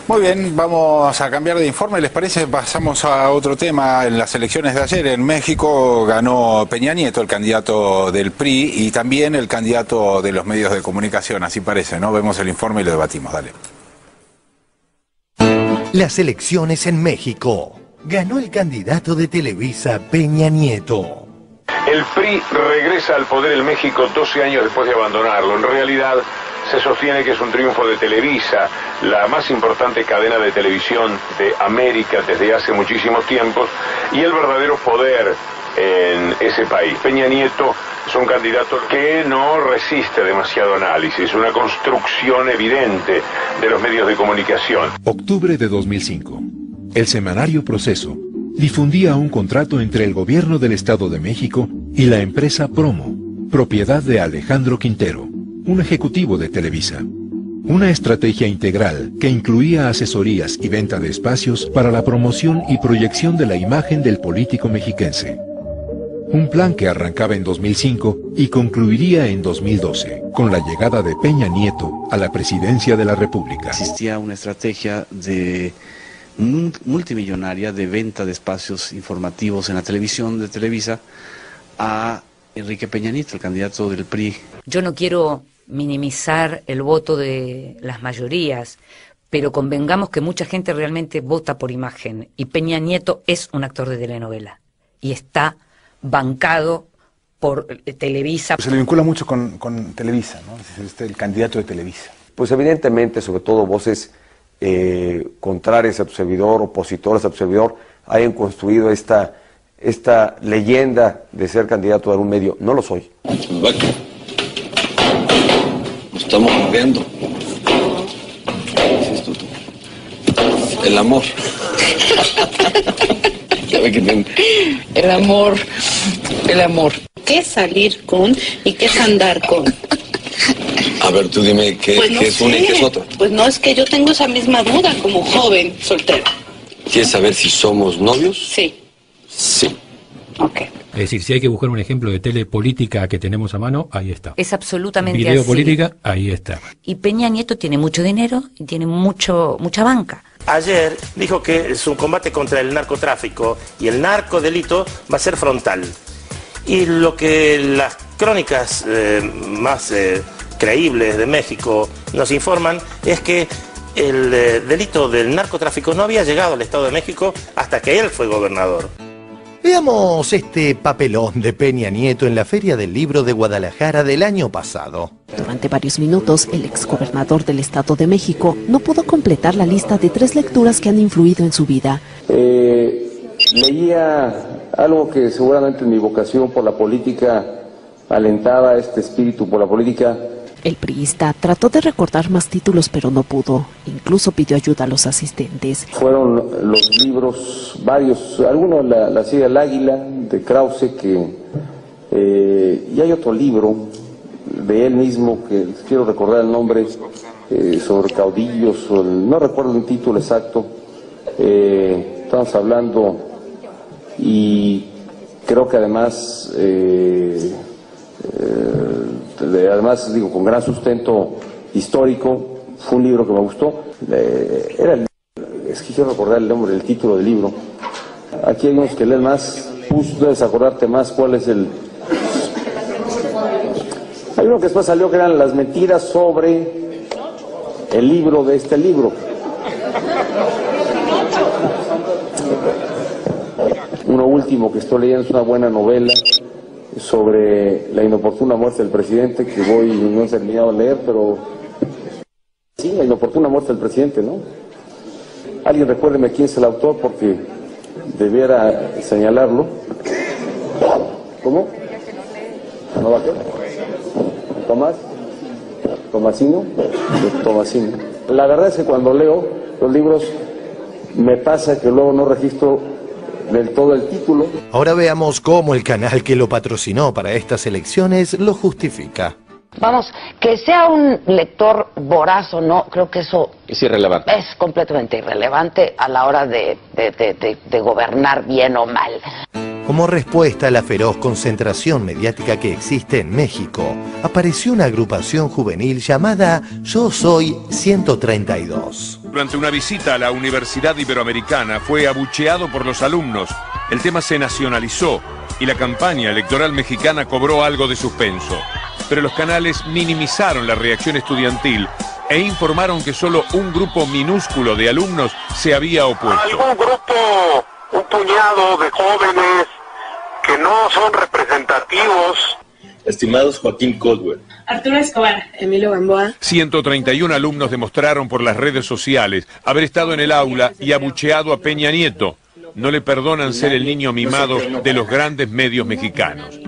Muy bien, vamos a cambiar de informe, ¿les parece? Pasamos a otro tema. En las elecciones de ayer en México ganó Peña Nieto, el candidato del PRI, y también el candidato de los medios de comunicación, así parece, ¿no? Vemos el informe y lo debatimos, dale. Las elecciones en México. Ganó el candidato de Televisa, Peña Nieto. El PRI regresa al poder en México 12 años después de abandonarlo. En realidad se sostiene que es un triunfo de Televisa, la más importante cadena de televisión de América desde hace muchísimos tiempos, y el verdadero poder en ese país. Peña Nieto es un candidato que no resiste demasiado análisis, una construcción evidente de los medios de comunicación. Octubre de 2005. El semanario Proceso difundía un contrato entre el gobierno del Estado de México y la empresa Promo, propiedad de Alejandro Quintero, un ejecutivo de Televisa. Una estrategia integral que incluía asesorías y venta de espacios para la promoción y proyección de la imagen del político mexiquense. Un plan que arrancaba en 2005 y concluiría en 2012, con la llegada de Peña Nieto a la presidencia de la República. Existía una estrategia multimillonaria de venta de espacios informativos en la televisión de Televisa a Enrique Peña Nieto, el candidato del PRI. Yo no quiero minimizar el voto de las mayorías, pero convengamos que mucha gente realmente vota por imagen, y Peña Nieto es un actor de telenovela y está bancado por Televisa. Se le vincula mucho con Televisa, ¿no? Es el candidato de Televisa. Pues evidentemente, sobre todo voces contrarias a tu servidor, opositores a tu servidor, hayan construido esta leyenda de ser candidato a un medio. No lo soy. Nos estamos moviendo. ¿Qué es esto? El amor. El amor. ¿Qué es salir con y qué es andar con? A ver, tú dime qué, pues no qué es uno y qué es otro. Pues no, es que yo tengo esa misma duda como joven soltero. ¿Quieres saber si somos novios? Sí. Sí. Ok. Es decir, si hay que buscar un ejemplo de telepolítica que tenemos a mano, ahí está. Es absolutamente Video así. política, ahí está. Y Peña Nieto tiene mucho dinero y tiene mucha banca. Ayer dijo que su combate contra el narcotráfico y el narcodelito va a ser frontal. Y lo que las crónicas más creíbles de México nos informan es que el delito del narcotráfico no había llegado al Estado de México hasta que él fue gobernador. Veamos este papelón de Peña Nieto en la Feria del Libro de Guadalajara del año pasado. Durante varios minutos, el exgobernador del Estado de México no pudo completar la lista de 3 lecturas que han influido en su vida. Leía algo que seguramente mi vocación por la política alentaba, este espíritu por la política. El priista trató de recordar más títulos, pero no pudo. Incluso pidió ayuda a los asistentes. Fueron los libros, varios, algunos, la serie El Águila, de Krause, y hay otro libro de él mismo, que quiero recordar el nombre, sobre caudillos, no recuerdo el título exacto. Estamos hablando, y creo que además... además digo con gran sustento histórico, fue un libro que me gustó. Es que quiero recordar el nombre, el título del libro. Aquí hay unos que leen más, debes acordarte más cuál es el... Hay uno que después salió que eran las mentiras sobre el libro de este libro. Uno último que estoy leyendo es una buena novela sobre la inoportuna muerte del presidente, que no he terminado de leer, pero sí, la inoportuna muerte del presidente, ¿no? Alguien recuérdeme quién es el autor, porque debiera señalarlo. ¿Cómo? ¿No va a qué? ¿Tomás? ¿Tomasino? Tomasino. La verdad es que cuando leo los libros me pasa que luego no registro del todo el título. Ahora veamos cómo el canal que lo patrocinó para estas elecciones lo justifica. Vamos, que sea un lector voraz o no, creo que eso es irrelevante. Es completamente irrelevante a la hora de gobernar bien o mal. Como respuesta a la feroz concentración mediática que existe en México, apareció una agrupación juvenil llamada Yo Soy 132. Durante una visita a la Universidad Iberoamericana fue abucheado por los alumnos. El tema se nacionalizó y la campaña electoral mexicana cobró algo de suspenso. Pero los canales minimizaron la reacción estudiantil e informaron que solo un grupo minúsculo de alumnos se había opuesto. Algún grupo, un puñado de jóvenes que no son representativos. Estimados Joaquín Caldwell, Arturo Escobar, Emilio Gamboa. 131 alumnos demostraron por las redes sociales haber estado en el aula y abucheado a Peña Nieto. No le perdonan ser el niño mimado de los grandes medios mexicanos.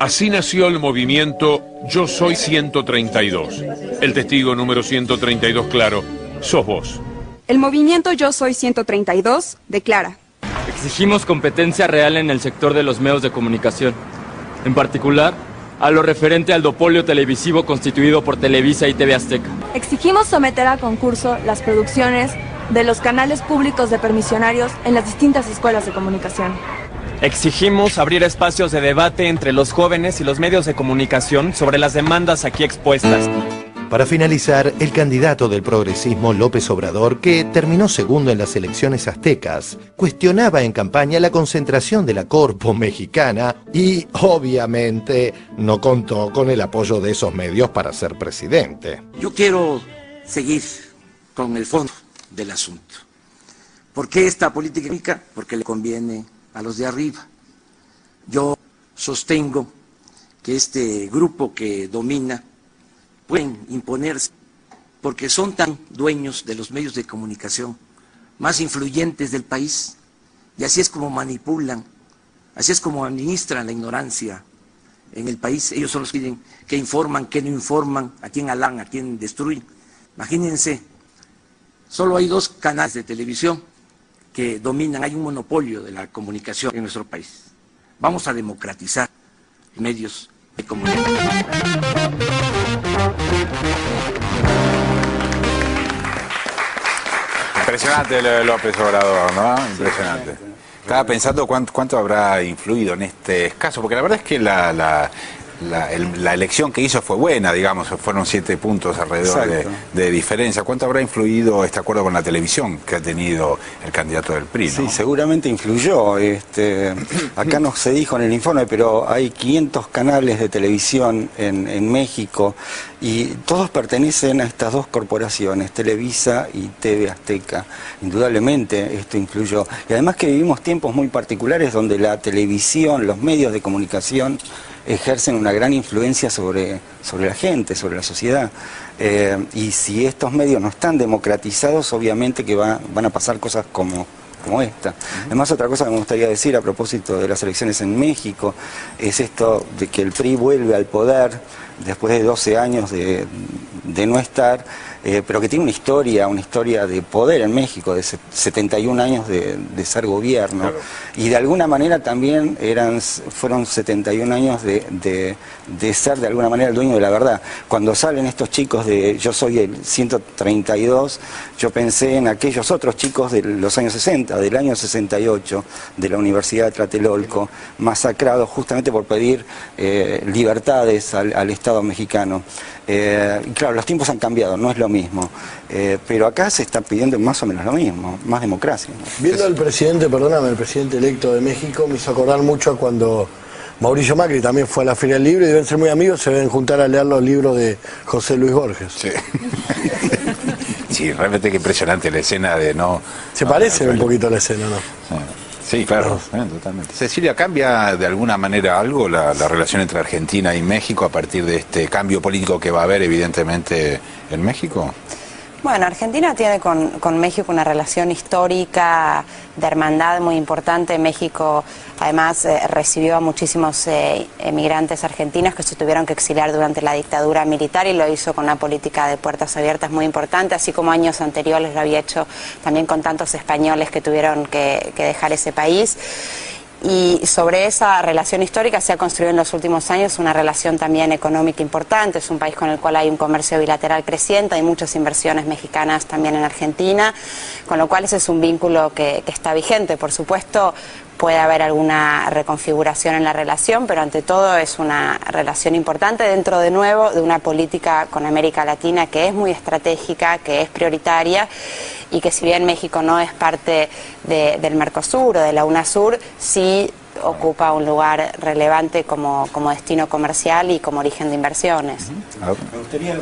Así nació el movimiento Yo Soy 132. El testigo número 132, claro, sos vos. El movimiento Yo Soy 132 declara: exigimos competencia real en el sector de los medios de comunicación, en particular a lo referente al duopolio televisivo constituido por Televisa y TV Azteca. Exigimos someter a concurso las producciones de los canales públicos de permisionarios en las distintas escuelas de comunicación. Exigimos abrir espacios de debate entre los jóvenes y los medios de comunicación sobre las demandas aquí expuestas. Para finalizar, el candidato del progresismo López Obrador, que terminó segundo en las elecciones aztecas, cuestionaba en campaña la concentración de la Corpo mexicana y, obviamente, no contó con el apoyo de esos medios para ser presidente. Yo quiero seguir con el fondo del asunto. ¿Por qué esta política? Porque le conviene a los de arriba. Yo sostengo que este grupo que domina pueden imponerse porque son tan dueños de los medios de comunicación más influyentes del país, y así es como manipulan, así es como administran la ignorancia en el país. Ellos son los que informan, que no informan, a quién alan, a quién destruyen. Imagínense, solo hay 2 canales de televisión que dominan, hay un monopolio de la comunicación en nuestro país. Vamos a democratizar medios de comunicación. Impresionante lo de López Obrador, ¿no? Impresionante. Estaba pensando cuánto habrá influido en este caso, porque la verdad es que la elección que hizo fue buena, digamos, fueron 7 puntos alrededor de diferencia. ¿Cuánto habrá influido este acuerdo con la televisión que ha tenido el candidato del PRI, ¿no? Sí, seguramente influyó. Acá no se dijo en el informe, pero hay 500 canales de televisión en México y todos pertenecen a estas 2 corporaciones, Televisa y TV Azteca. Indudablemente esto influyó. Y además que vivimos tiempos muy particulares donde la televisión, los medios de comunicación ejercen una gran influencia sobre la gente, sobre la sociedad. Y si estos medios no están democratizados, obviamente que van a pasar cosas como esta. Además, otra cosa que me gustaría decir a propósito de las elecciones en México es esto de que el PRI vuelve al poder después de 12 años de no estar, pero que tiene una historia de poder en México, de 71 años de ser gobierno. Claro. Y de alguna manera también fueron 71 años de ser de alguna manera el dueño de la verdad. Cuando salen estos chicos de Yo Soy el 132, yo pensé en aquellos otros chicos de los años 60, del año 68, de la Universidad de Tlatelolco, masacrados justamente por pedir libertades al Estado mexicano. Y claro, los tiempos han cambiado, no es lo mismo, pero acá se está pidiendo más o menos lo mismo, más democracia, ¿no? Viendo al presidente, perdóname, el presidente electo de México, me hizo acordar mucho a cuando Mauricio Macri también fue a la Feria del Libro y deben ser muy amigos, se deben juntar a leer los libros de José Luis Borges. Sí. Sí, realmente que impresionante la escena de no... Se parece un poquito a la escena, ¿no? Sí, claro, totalmente. Cecilia, ¿cambia de alguna manera algo la relación entre Argentina y México a partir de este cambio político que va a haber evidentemente en México? Bueno, Argentina tiene con México una relación histórica de hermandad muy importante. México además recibió a muchísimos emigrantes argentinos que se tuvieron que exiliar durante la dictadura militar y lo hizo con una política de puertas abiertas muy importante, así como años anteriores lo había hecho también con tantos españoles que tuvieron que dejar ese país. Y sobre esa relación histórica se ha construido en los últimos años una relación también económica importante. Es un país con el cual hay un comercio bilateral creciente, hay muchas inversiones mexicanas también en Argentina, con lo cual ese es un vínculo que está vigente. Por supuesto, puede haber alguna reconfiguración en la relación, pero ante todo es una relación importante dentro, de nuevo, de una política con América Latina que es muy estratégica, que es prioritaria, y que si bien México no es parte del Mercosur o de la UNASUR, sí ocupa un lugar relevante como destino comercial y como origen de inversiones. Me gustaría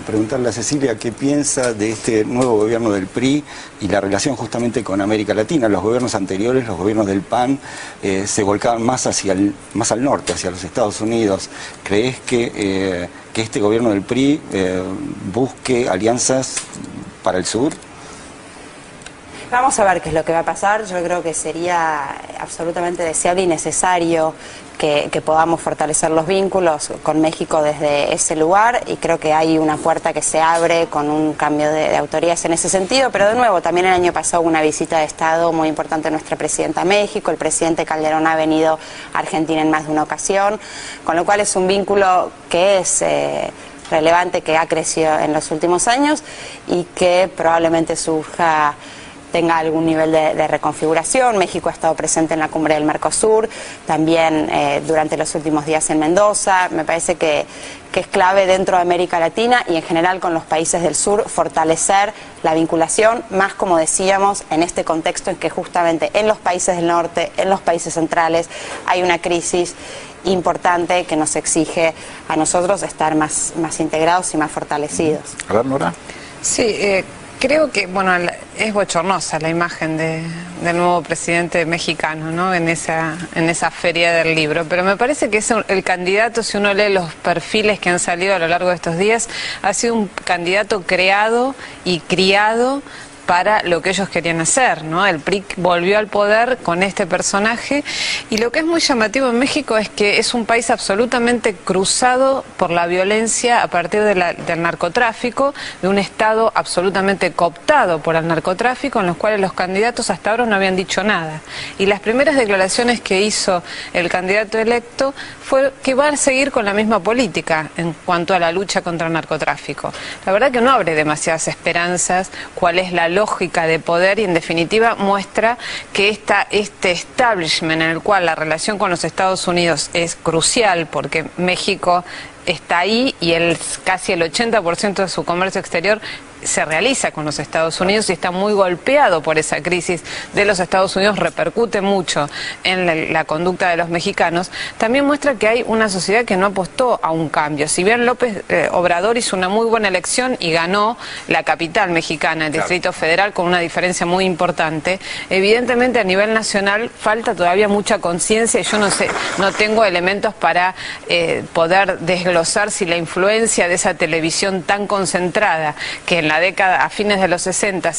preguntarle a Cecilia qué piensa de este nuevo gobierno del PRI y la relación justamente con América Latina. Los gobiernos anteriores, los gobiernos del PAN, se volcaban más al norte, hacia los Estados Unidos. ¿Crees que este gobierno del PRI busque alianzas para el sur? Vamos a ver qué es lo que va a pasar. Yo creo que sería absolutamente deseable y necesario que podamos fortalecer los vínculos con México desde ese lugar, y creo que hay una puerta que se abre con un cambio de autoridades en ese sentido. Pero de nuevo, también el año pasado hubo una visita de Estado muy importante de nuestra presidenta a México. El presidente Calderón ha venido a Argentina en más de una ocasión, con lo cual es un vínculo que es relevante, que ha crecido en los últimos años y que probablemente tenga algún nivel de reconfiguración. México ha estado presente en la cumbre del Mercosur, también durante los últimos días en Mendoza. Me parece que es clave dentro de América Latina y en general con los países del sur fortalecer la vinculación, más como decíamos, en este contexto en que justamente en los países del norte, en los países centrales, hay una crisis importante que nos exige a nosotros estar más integrados y más fortalecidos. A ver, Nora. Sí, creo que, bueno, es bochornosa la imagen del nuevo presidente mexicano, ¿no? En esa feria del libro, pero me parece que es el candidato, si uno lee los perfiles que han salido a lo largo de estos días, ha sido un candidato creado y criado para lo que ellos querían hacer, ¿no? El PRI volvió al poder con este personaje, y lo que es muy llamativo en México es que es un país absolutamente cruzado por la violencia a partir del narcotráfico, de un Estado absolutamente cooptado por el narcotráfico, en los cuales los candidatos hasta ahora no habían dicho nada. Y las primeras declaraciones que hizo el candidato electo fue que va a seguir con la misma política en cuanto a la lucha contra el narcotráfico. La verdad que no abre demasiadas esperanzas cuál es la lógica de poder, y en definitiva muestra que este establishment en el cual la relación con los Estados Unidos es crucial, porque México está ahí y casi el 80% de su comercio exterior se realiza con los Estados Unidos, y está muy golpeado por esa crisis de los Estados Unidos, repercute mucho en la conducta de los mexicanos. También muestra que hay una sociedad que no apostó a un cambio. Si bien López Obrador hizo una muy buena elección y ganó la capital mexicana, el Distrito Federal, con una diferencia muy importante, evidentemente a nivel nacional falta todavía mucha conciencia, y yo no tengo elementos para poder desglosar si la influencia de esa televisión tan concentrada, que en la década, a fines de los 60,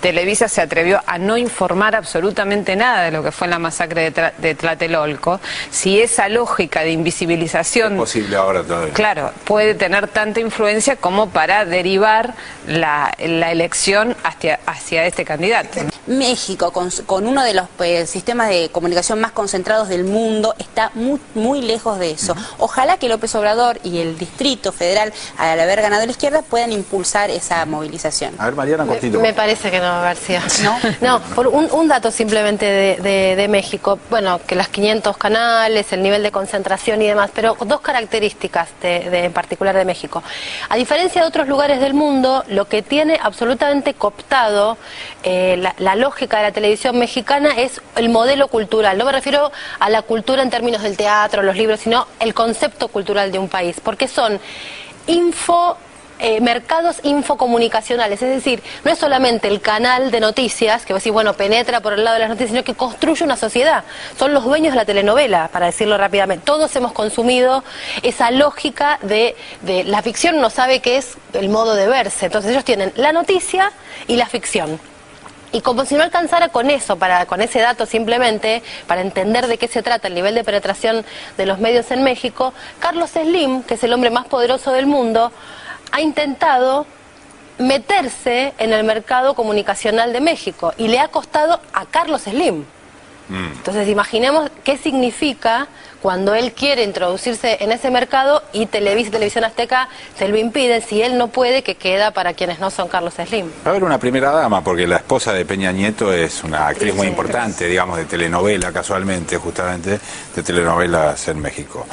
Televisa se atrevió a no informar absolutamente nada de lo que fue la masacre de Tlatelolco, si esa lógica de invisibilización... Es posible ahora todavía. Claro, puede tener tanta influencia como para derivar la elección hacia este candidato. México, con uno de los sistemas de comunicación más concentrados del mundo, está muy lejos de eso. Ojalá que López Obrador y el Distrito Federal, al haber ganado la izquierda, puedan impulsar esa movilización. A ver, Mariana, cortito. Me parece que no, García. ¿No? No, por un dato simplemente de México. Bueno, que las 500 canales, el nivel de concentración y demás, pero dos características en particular de México. A diferencia de otros lugares del mundo, lo que tiene absolutamente cooptado la lógica de la televisión mexicana es el modelo cultural. No me refiero a la cultura en términos del teatro, los libros, sino el concepto cultural de un país, porque son mercados infocomunicacionales, es decir, no es solamente el canal de noticias, que vos decís, bueno, penetra por el lado de las noticias, sino que construye una sociedad. Son los dueños de la telenovela, para decirlo rápidamente. Todos hemos consumido esa lógica de la ficción, no sabe qué es el modo de verse. Entonces ellos tienen la noticia y la ficción. Y como si no alcanzara con eso, con ese dato simplemente, para entender de qué se trata el nivel de penetración de los medios en México, Carlos Slim, que es el hombre más poderoso del mundo, ha intentado meterse en el mercado comunicacional de México, y le ha costado a Carlos Slim. Entonces imaginemos qué significa cuando él quiere introducirse en ese mercado y Televisión Azteca se lo impide. Si él no puede, que queda para quienes no son Carlos Slim. Va a haber una primera dama, porque la esposa de Peña Nieto es una actriz muy importante, digamos, de telenovela, casualmente, justamente, de telenovelas en México.